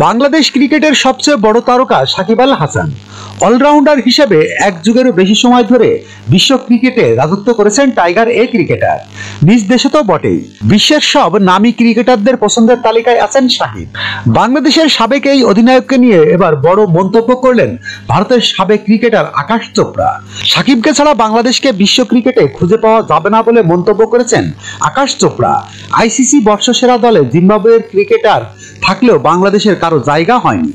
বাংলাদেশ ক্রিকেটের সবচেয়ে বড় তারকা সাকিব আল হাসান অলরাউন্ডার হিসেবে এক যুগেরও বেশি সময় ধরে বিশ্ব ক্রিকেটে রাজত্ব করেছেন টাইগার এই ক্রিকেটার। নিজ দেশে তো বটেই, বিশ্বের সব নামী ক্রিকেটারদের পছন্দের তালিকায় আছেন সাকিব। বাংলাদেশের সাবেক এই অধিনায়ককে নিয়ে এবার বড় মন্তব্য করলেন ভারতের সাবেক ক্রিকেটার আকাশ চোপড়া। সাকিবকে ছাড়া বাংলাদেশকে বিশ্ব ক্রিকেটে খুঁজে পাওয়া যাবে না বলে মন্তব্য করেছেন আকাশ চোপড়া। আইসিসি বর্ষসেরা দলে জিম্বাবুয়ের ক্রিকেটার থাকলেও বাংলাদেশের কারো জায়গা হয়নি।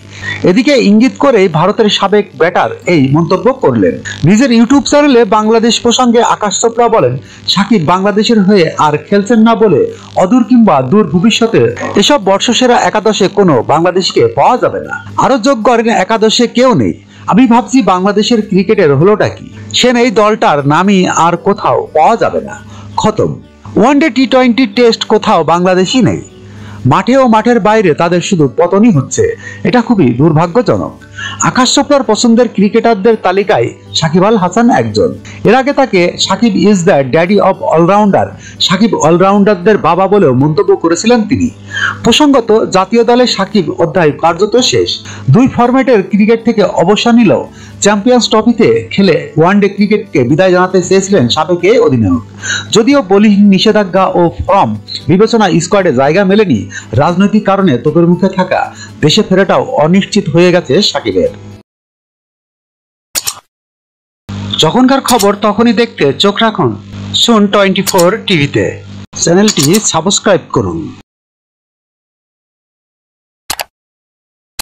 এদিকে ইঙ্গিত করে ভারতের সাবেক ব্যাটার এই মন্তব্য করলেন। নিজের ইউটিউব চ্যানেলে বাংলাদেশ প্রসঙ্গে আকাশ চোপড়া বলেন, সাকিব বাংলাদেশের হয়ে আর খেলছেন না বলে অদূর কিংবা দূর ভবিষ্যতে এসব বর্ষসেরা একাদশে কোনো বাংলাদেশকে পাওয়া যাবে না। আরো যোগ করেন, একাদশে কেউ নেই। আমি ভাবছি বাংলাদেশের ক্রিকেটের হলোটা কি, সে নেই, দলটার নামই আর কোথাও পাওয়া যাবে না, খতম। ওয়ানডে টি-20 টেস্ট কোথাও বাংলাদেশই নেই। মাঠে ও মাঠের বাইরে তাদের শুধু পতনই হচ্ছে, এটা খুবই দুর্ভাগ্যজনক। আকাশ চোপড়ার পছন্দের ক্রিকেটারদের তালিকায় সাকিব আল হাসান একজন। এর আগে তাকে Shakib is the daddy of allrounder, Shakib অলরাউন্ডারদের বাবা বলেও মন্তব্য করেছিলেন তিনি। প্রসঙ্গত, জাতীয় দলে সাকিব অধ্যায় কার্যত শেষ। 2 ফরম্যাটের ক্রিকেট থেকে অবসর নিলেও চ্যাম্পিয়ন্স ট্রফিতে খেলে ওয়ানডে ক্রিকেটকে বিদায় জানাতে চেয়েছিলেন সাবেক এই অধিনায়ক। যদিও বোলিং নিষেধাজ্ঞা ও ফর্ম বিবেচনা স্কোয়াডে জায়গা মেলেনি, রাজনৈতিক কারণে তোপের মুখে থাকা দেশে ফেরাটাও অনিশ্চিত হয়ে গেছে সাকিবের। যখনকার খবর তখনই দেখতে চোখ রাখুন সুন 24 টিভিতে। চ্যানেলটি সাবস্ক্রাইব করুন।